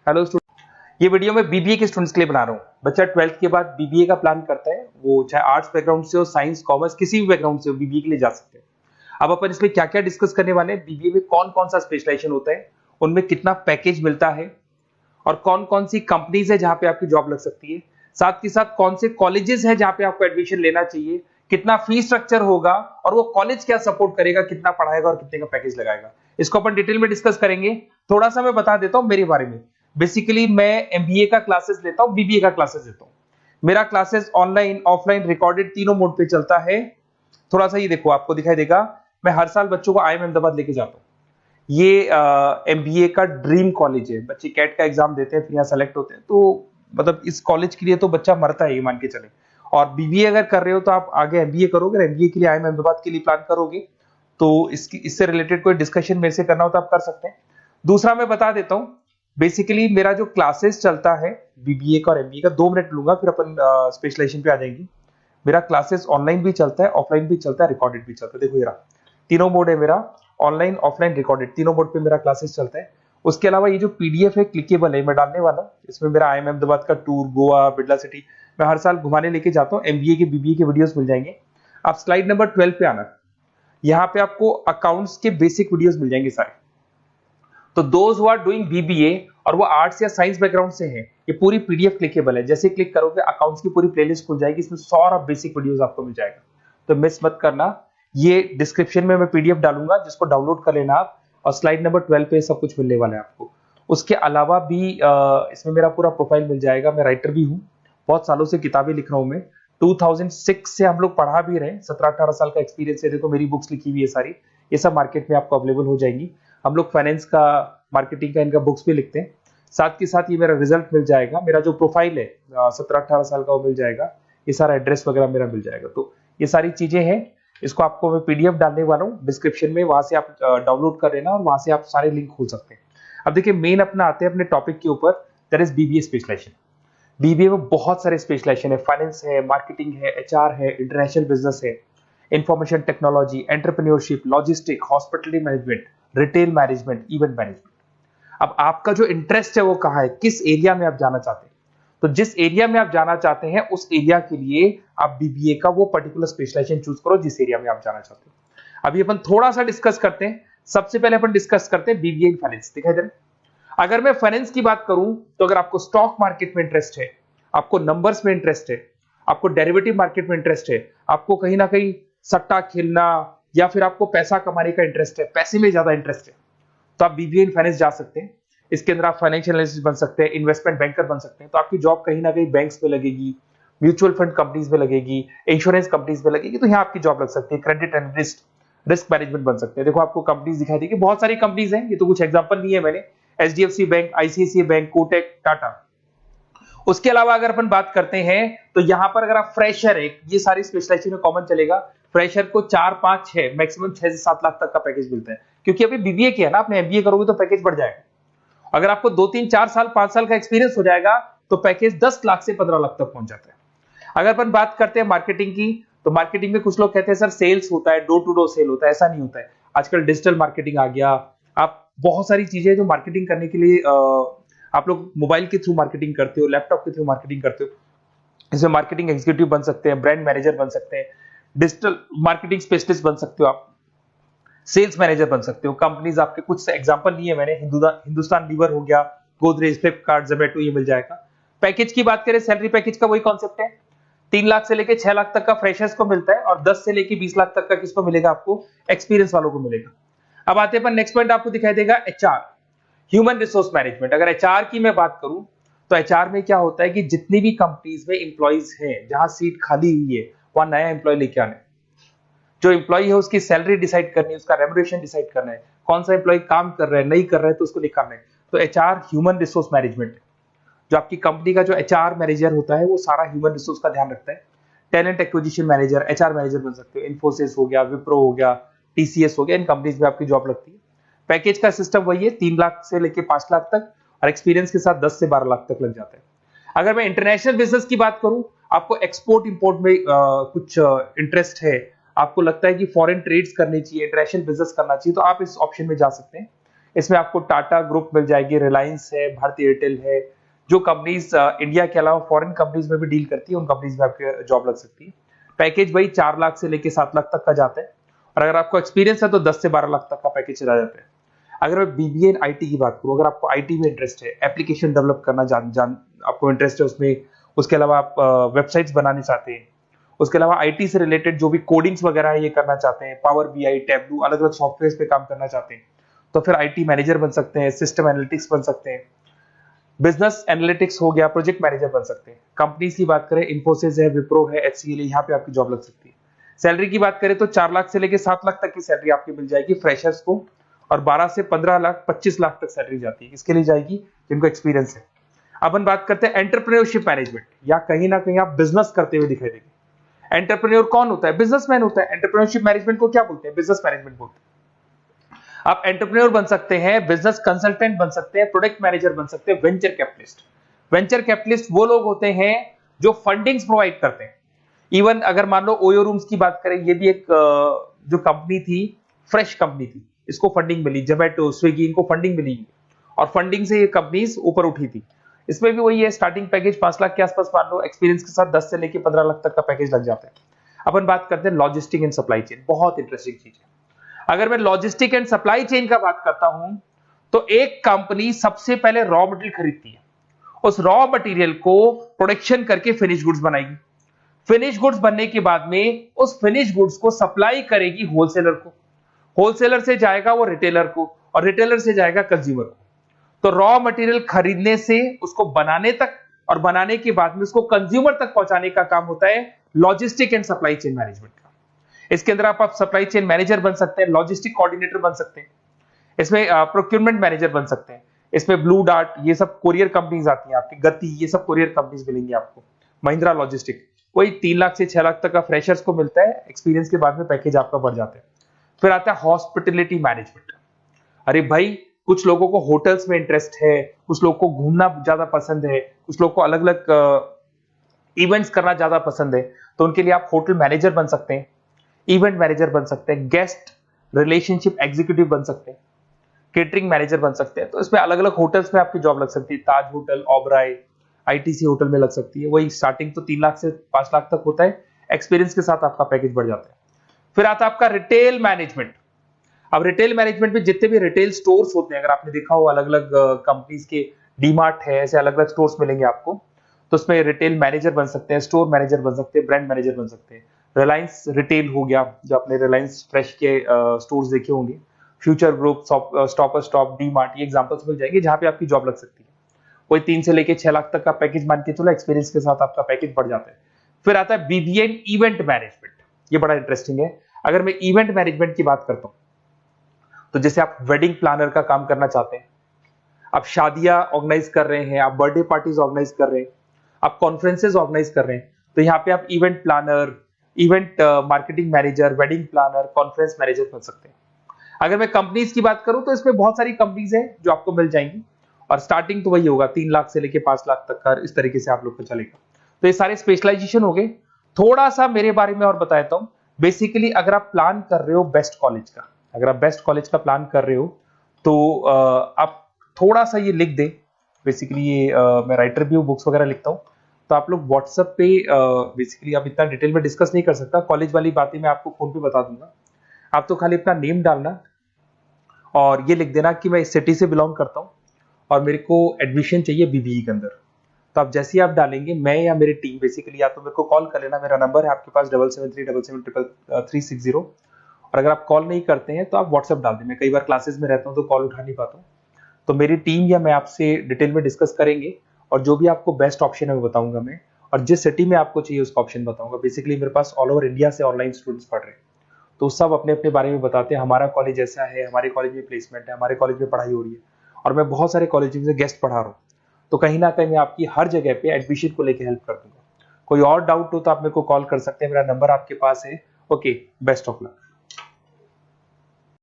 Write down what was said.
Hello student, ये video मैं BBA के स्टूडेंट्स के लिए बना रहा हूँ। बच्चा 12th के बाद बीबीए का प्लान करता है, वो चाहे आर्ट्स बैकग्राउंड से हो, साइंस, कॉमर्स, किसी भी बैकग्राउंड से हो, बीबीए के लिए जा सकते हैं। अब अपन इसमें क्या क्या डिस्कस करने वाले हैं, बीबीए में कौन कौन सा स्पेशलाइजेशन होता है, उनमें कितना पैकेज मिलता है और कौन कौन सी कंपनीज है जहां पे आपकी जॉब लग सकती है, साथ के साथ कौन से कॉलेजेस है जहां पे आपको एडमिशन लेना चाहिए, कितना फी स्ट्रक्चर होगा और वो कॉलेज क्या सपोर्ट करेगा, कितना पढ़ाएगा और कितने का पैकेज लगाएगा, इसको अपन डिटेल में डिस्कस करेंगे। थोड़ा सा मैं बता देता हूं मेरे बारे में। बेसिकली मैं एमबीए का क्लासेस लेता हूं, बीबीए का क्लासेस लेता हूं। मेरा क्लासेस ऑनलाइन, ऑफलाइन, रिकॉर्डेड तीनों मोड पे चलता है। थोड़ा सा ये देखो, आपको दिखाई देगा, मैं हर साल बच्चों को आईएम अहमदाबाद लेके जाता हूँ। ये एमबीए का ड्रीम कॉलेज है। बच्चे कैट का एग्जाम देते हैं, फिर यहाँ सेलेक्ट होते हैं, तो मतलब इस कॉलेज के लिए तो बच्चा मरता है, ये मान के चले। और बीबीए अगर कर रहे हो तो आप आगे एमबीए करोगे, एमबीए के लिए आईएम अहमदाबाद के लिए प्लान करोगे, तो इससे रिलेटेड कोई डिस्कशन मेरे से करना हो तो आप कर सकते हैं। दूसरा मैं बता देता हूँ, बेसिकली मेरा जो क्लासेस चलता है बीबीए का और एमबीए का, 2 मिनट लूंगा फिर अपन स्पेशलाइजेशन पे आ जाएंगे। मेरा क्लासेस ऑनलाइन भी चलता है, ऑफलाइन भी चलता है, रिकॉर्डेड भी चलता है। देखो ये रहा, तीनों मोड है मेरा, ऑनलाइन, ऑफलाइन, रिकॉर्डेड, तीनों मोड पे मेरा क्लासेस चलता है। उसके अलावा ये जो पीडीएफ है क्लिकेबल है, मैं डालने वाला हूँ। इसमें मेरा आईएम अहमदाबाद का टूर, गोवा, बिरला सिटी, मैं हर साल घुमाने लेके जाता हूँ। एमबीए के, बीबीए के वीडियोस मिल जाएंगे। आप स्लाइड नंबर 12 पे आना, यहाँ पे आपको अकाउंट्स के बेसिक वीडियोस मिल जाएंगे सारे। तो those who are doing BBA और वो आर्ट्स या साइंस बैकग्राउंड से हैं, ये पूरी पीडीएफ क्लिकेबल है। जैसे क्लिक करोगे अकाउंट्स की पूरी प्लेलिस्ट खुल जाएगी, इसमें सारा बेसिक वीडियोस आपको मिल जाएगा, तो मिस मत करना। ये डिस्क्रिप्शन में मैं पीडीएफ डालूंगा, जिसको डाउनलोड कर लेना आप, और स्लाइड नंबर 12 पे सब कुछ मिलने वाला है आपको। उसके अलावा भी इसमें मेरा पूरा प्रोफाइल मिल जाएगा। मैं राइटर भी हूँ, बहुत सालों से किताबें लिख रहा हूँ मैं। 2006 से हम लोग पढ़ा भी रहे हैं, 17-18 साल का एक्सपीरियंस है। देखो मेरी बुक्स लिखी हुई है सारी, ये सब मार्केट में आपको अवेलेबल हो जाएंगी। हम लोग फाइनेंस का, मार्केटिंग का, इनका बुक्स भी लिखते हैं। साथ के साथ ये मेरा रिजल्ट मिल जाएगा, मेरा जो प्रोफाइल है 17-18 साल का वो मिल जाएगा, ये सारा एड्रेस वगैरह मेरा मिल जाएगा। तो ये सारी चीजें हैं, इसको आपको मैं पीडीएफ डालने वाला हूँ डिस्क्रिप्शन में, वहां से आप डाउनलोड कर लेना और वहां से आप सारे लिंक खोल सकते हैं। अब देखिए मेन अपना आते हैं अपने टॉपिक के ऊपर, that is BBA specialisation. BBA में बहुत सारे स्पेशलाइजेशन है, फाइनेंस है, मार्केटिंग है, एचआर है, इंटरनेशनल बिजनेस है, information technology, entrepreneurship, logistic, hospitality management, retail management, event management. अब आपका जो इंटरेस्ट है वो कहाँ है, किस एरिया में आप जाना चाहते हैं, तो जिस एरिया में आप जाना चाहते हैं उस एरिया के लिए आप बीबीए का वो पर्टिकुलर स्पेशलाइजेशन चूज करो जिस एरिया में आप जाना चाहते हो। अभी अपन थोड़ा सा डिस्कस करते हैं। सबसे पहले अपन डिस्कस करते हैं बीबीए इन फाइनेंस। दिखाई दे रहा है? अगर मैं फाइनेंस की बात करूं तो अगर आपको स्टॉक मार्केट में इंटरेस्ट है, आपको नंबर्स में इंटरेस्ट है, आपको डेरिवेटिव मार्केट में इंटरेस्ट है, आपको कहीं ना कहीं सट्टा खेलना या फिर आपको पैसा कमाने का इंटरेस्ट है, पैसे में ज्यादा इंटरेस्ट है, तो आप बीबीए इन फाइनेंस जा सकते हैं। इसके अंदर आप फाइनेंशियल एनालिस्ट बन सकते हैं, इन्वेस्टमेंट बैंकर बन सकते हैं। तो आपकी जॉब कहीं ना कहीं बैंक्स में लगेगी, म्यूचुअल फंड कंपनीज में लगेगी, इंश्योरेंस कंपनीज में लगेगी, तो यहाँ आपकी जॉब लग सकती है। क्रेडिट एनालिस्ट, रिस्क मैनेजमेंट बन सकते हैं। देखो आपको कंपनीज दिखाई देगी, बहुत सारी कंपनीज हैं, ये तो कुछ एग्जांपल नहीं है मैंने, HDFC bank, ICICI bank, Kotak, Tata. उसके अलावा अगर अपन बात करते हैं तो यहाँ पर अगर आप फ्रेशर है, ये सारी स्पेशलाइजेशन में कॉमन चलेगा, फ्रेशर को 4, 5, 6, मैक्सिमम 6 से 7 लाख तक का पैकेज मिलता है। क्योंकि अभी बीबीए किया ना आपने, एमबीए करोगे तो पैकेज बढ़ जाएगा। अगर आपको 2, 3, 4 साल, 5 साल का एक्सपीरियंस हो जाएगा तो पैकेज 10 लाख से 15 लाख तक पहुंच जाता है। अगर अपन बात करते हैं मार्केटिंग की, तो मार्केटिंग में कुछ लोग कहते हैं सर सेल्स होता है, डोर टू डोर सेल होता है, ऐसा नहीं होता है। आजकल डिजिटल मार्केटिंग आ गया, आप बहुत सारी चीजें जो मार्केटिंग करने के लिए आप लोग मोबाइल के थ्रू मार्केटिंग करते हो, लैपटॉप के थ्रू मार्केटिंग करते हो। इसमें मार्केटिंग एग्जीक्यूटिव बन सकते हैं, ब्रांड मैनेजर बन सकते हैं, डिजिटल मार्केटिंग स्पेशलिस्ट बन सकते हो, आप सेल्स मैनेजर बन सकते हो। कंपनीज आपके कुछ एग्जांपल लिए मैंने, हिंदुस्तान लीवर हो गया, गोदरेज, फ्लिपकार्ट, जोमेटो, ये मिल जाएगा। पैकेज की बात करें, सैलरी पैकेज का वही कॉन्सेप्ट है, 3 लाख से लेके 6 लाख तक का फ्रेशर्स को मिलता है, और 10 से लेके 20 लाख तक का किसको मिलेगा, आपको एक्सपीरियंस वालों को मिलेगा। अब आते हैं नेक्स्ट पॉइंट, आपको दिखाई देगा एचआर, ह्यूमन रिसोर्स मैनेजमेंट। अगर एचआर की मैं बात करूं तो एचआर में क्या होता है कि जितनी भी कंपनीज में इंप्लॉइज हैं, जहां सीट खाली हुई है वहां नया इंप्लॉय लेके आना है। जो इंप्लॉय है उसकी सैलरी डिसाइड करनी है, उसका रेम्युनरेशन डिसाइड करना है, कौन सा इंप्लॉय काम कर रहा है, नहीं कर रहा है तो उसको निकालना है। तो एचआर ह्यूमन रिसोर्स मैनेजमेंट है। जो आपकी कंपनी का जो एचआर मैनेजर होता है वो सारा ह्यूमन रिसोर्स का ध्यान रखता है। Talent acquisition manager, HR manager बन सकते हो। इन्फोसिस हो गया, विप्रो हो गया, टीसीएस हो गया, इन कंपनीज में आपकी जॉब लगती है। पैकेज का सिस्टम वही है, 3 लाख से लेके 5 लाख तक, और एक्सपीरियंस के साथ 10 से 12 लाख तक लग जाता है। अगर मैं इंटरनेशनल बिजनेस की बात करूं, आपको एक्सपोर्ट इंपोर्ट में कुछ इंटरेस्ट है, आपको लगता है कि फॉरेन ट्रेड्स करनी चाहिए, इंटरनेशनल बिजनेस करना चाहिए, तो आप इस ऑप्शन में जा सकते हैं। इसमें आपको टाटा ग्रुप मिल जाएगी, रिलायंस है, भारती एयरटेल है, जो कंपनीज इंडिया के अलावा फॉरेन कंपनीज में भी डील करती है, उन कंपनीज में आपकी जॉब लग सकती है। पैकेज वही 4 लाख से लेके 7 लाख तक का जाता है, और अगर आपको एक्सपीरियंस है तो 10 से 12 लाख तक का पैकेज चला जाता है। अगर मैं बीबीए इन आईटी की बात करूं, अगर आपको आईटी में इंटरेस्ट है, एप्लीकेशन डेवलप करना आपको इंटरेस्ट है उसमें, उसके अलावा आप वेबसाइट्स बनाने चाहते हैं, उसके अलावा आईटी से रिलेटेड जो भी कोडिंग्स वगैरह है ये करना चाहते हैं, पावर बीआई, टैबलू, अलग अलग सॉफ्टवेयर पे काम करना चाहते हैं, तो फिर आईटी मैनेजर बन सकते हैं, सिस्टम एनालिटिक्स बन सकते हैं, बिजनेस एनालिटिक्स हो गया, प्रोजेक्ट मैनेजर बन सकते हैं। कंपनी की बात करें, इन्फोसिस है, विप्रो है, एचसीएल है, यहाँ पे आपकी जॉब लग सकती है। सैलरी की बात करें तो 4 लाख से लेके 7 लाख तक की सैलरी आपकी मिल जाएगी फ्रेशर्स को, और 12 से 15 लाख 25 लाख तक सैलरी जाती है, किसके लिए जाएगी? जिनको एक्सपीरियंस है। अपन बात करते हैं एंटरप्रेन्योरशिप मैनेजमेंट, या कहीं ना कहीं आप बिजनेस करते हुए दिखाई देंगे। एंटरप्रेन्योर कौन होता है? बिजनेसमैन होता है। एंटरप्रेन्योरशिप मैनेजमेंट को क्या बोलते हैं? बिजनेस मैनेजमेंट बोलते हैं। आप एंटरप्रेन्योर बन सकते हैं, बिजनेस कंसल्टेंट बन सकते हैं, प्रोडक्ट मैनेजर बन सकते हैं, वेंचर कैपिटलिस्ट। वेंचर कैपिटलिस्ट वो लोग होते हैं जो फंडिंग्स प्रोवाइड करते हैं। इवन अगर मान लो ओयो रूम्स की बात करें, ये भी एक जो कंपनी थी, फ्रेश कंपनी थी, इसको फंडिंग मिली, जोमेटो, स्विगी, इनको फंडिंग मिली, और फंडिंग से ये कंपनीज ऊपर उठी थी। इसमें भी वही है, स्टार्टिंग पैकेज 5 लाख के आसपास मान लो, एक्सपीरियंस के साथ 10 से लेके 15 लाख तक का पैकेज लग जाता है। अपन बात करते हैं लॉजिस्टिक एंड सप्लाई चेन, बहुत इंटरेस्टिंग चीज है। अगर मैं लॉजिस्टिक एंड सप्लाई चेन का बात करता हूं, तो एक कंपनी सबसे पहले रॉ मटेरियल खरीदती है, उस रॉ मटेरियल को प्रोडक्शन करके फिनिश गुड्स बनाएगी। फिनिश गुड्स बनने के बाद में उस फिनिश गुड्स को सप्लाई करेगी होलसेलर को, होलसेलर से जाएगा वो रिटेलर को, और रिटेलर से जाएगा कंज्यूमर को। तो रॉ मटेरियल खरीदने से उसको बनाने तक, और बनाने के बाद में उसको कंज्यूमर तक पहुंचाने का काम होता है logistic and supply chain management का। इसके अंदर आप सप्लाई चेन मैनेजर बन सकते हैं, लॉजिस्टिक कोऑर्डिनेटर बन सकते हैं, इसमें प्रोक्योरमेंट मैनेजर बन सकते हैं, इसमें ब्लू डार्ट, ये सब कोरियर कंपनीज आती हैं आपकी, गति, ये सब कोरियर कंपनीज मिलेंगी आपको, महिंद्रा लॉजिस्टिक। कोई 3 लाख से 6 लाख तक का फ्रेशर्स को मिलता है, एक्सपीरियंस के बाद में पैकेज आपका बढ़ जाता है। फिर आता है हॉस्पिटलिटी मैनेजमेंट। अरे भाई, कुछ लोगों को होटल्स में इंटरेस्ट है, कुछ लोगों को घूमना ज्यादा पसंद है, कुछ लोगों को अलग अलग इवेंट्स करना ज्यादा पसंद है, तो उनके लिए आप होटल मैनेजर बन सकते हैं, इवेंट मैनेजर बन सकते हैं, गेस्ट रिलेशनशिप एग्जीक्यूटिव बन सकते हैं, केटरिंग मैनेजर बन सकते हैं। तो इसमें अलग अलग होटल्स में आपकी जॉब लग सकती है, ताज होटल, ओबराय, आईटीसी होटल में लग सकती है। वही स्टार्टिंग तो 3 लाख से 5 लाख तक होता है, एक्सपीरियंस के साथ आपका पैकेज बढ़ जाता है। फिर आता है आपका रिटेल मैनेजमेंट। अब रिटेल मैनेजमेंट में जितने भी रिटेल स्टोर्स होते हैं, अगर आपने देखा हो अलग अलग कंपनीज के, डीमार्ट है, ऐसे अलग अलग स्टोर्स मिलेंगे आपको, तो उसमें रिटेल मैनेजर बन सकते हैं, स्टोर मैनेजर बन सकते हैं, ब्रांड मैनेजर बन सकते हैं। रिलायंस रिटेल हो गया, जो आपने रिलायंस फ्रेश के स्टोर्स देखे होंगे, future group, stop stop, DMart, ये एग्जांपल्स मिल जाएंगे जहां पे आपकी जॉब लग सकती है। कोई 3 से लेके 6 लाख तक का पैकेज मान के चलो, एक्सपीरियंस के साथ आपका पैकेज बढ़ जाता है। फिर आता है बीबीए इवेंट मैनेजमेंट, ये बड़ा इंटरेस्टिंग है। अगर मैं इवेंट मैनेजमेंट की बात करता हूं, तो जैसे आप वेडिंग प्लानर का काम करना चाहते हैं, आप शादियां ऑर्गेनाइज कर रहे हैं, आप बर्थडे पार्टीज ऑर्गेनाइज कर रहे हैं, आप कॉन्फ्रेंसेज ऑर्गेनाइज कर रहे हैं, तो यहाँ पे आप event planner, event marketing manager, wedding planner, conference manager बन सकते हैं। अगर मैं कंपनीज की बात करूं, तो इसमें बहुत सारी कंपनीज हैं जो आपको मिल जाएंगी, और स्टार्टिंग तो वही होगा 3 लाख से लेके 5 लाख तक का, इस तरीके से आप लोग को चलेगा। तो ये सारे स्पेशलाइजेशन हो गए। थोड़ा सा मेरे बारे में और बता देता हूं। बेसिकली अगर आप प्लान कर रहे हो बेस्ट कॉलेज का, अगर आप बेस्ट कॉलेज का प्लान कर रहे हो, तो आप थोड़ा सा ये लिख दे। बेसिकली ये मैं राइटर भी हूँ, बुक्स वगैरह लिखता हूँ, तो आप लोग व्हाट्सएप पे, बेसिकली आप इतना डिटेल में डिस्कस नहीं कर सकता, कॉलेज वाली बातें मैं आपको फोन पे बता दूंगा। आप तो खाली अपना नेम डालना और ये लिख देना कि मैं इस सिटी से बिलोंग करता हूँ और मेरे को एडमिशन चाहिए बीबीई के अंदर। तो आप जैसे ही आप डालेंगे, मैं या मेरी टीम बेसिकली, या तो मेरे को कॉल कर लेना, मेरा नंबर है आपके पास 7737733360। और अगर आप कॉल नहीं करते हैं तो आप व्हाट्सएप डाल दें। मैं कई बार क्लासेस में रहता हूँ तो कॉल उठा नहीं पाता हूँ, तो मेरी टीम या मैं आपसे डिटेल में डिस्कस करेंगे, और जो भी आपको बेस्ट ऑप्शन है वो बताऊंगा मैं, और जिस सिटी में आपको चाहिए उसका ऑप्शन बताऊंगा। बेसिकली मेरे पास ऑल ओवर इंडिया से ऑनलाइन स्टूडेंट्स पढ़ रहे हैं, तो सब अपने अपने बारे में बताते हैं, हमारा कॉलेज ऐसा है, हमारे कॉलेज में प्लेसमेंट है, हमारे कॉलेज में पढ़ाई हो रही है, और मैं बहुत सारे कॉलेज में गेस्ट पढ़ा रहा हूँ। तो कहीं ना कहीं मैं आपकी हर जगह पे एडमिशन को लेकर हेल्प कर दूंगा। कोई और डाउट हो तो आप मेरे को कॉल कर सकते हैं, मेरा नंबर आपके पास है। Okay, best of luck.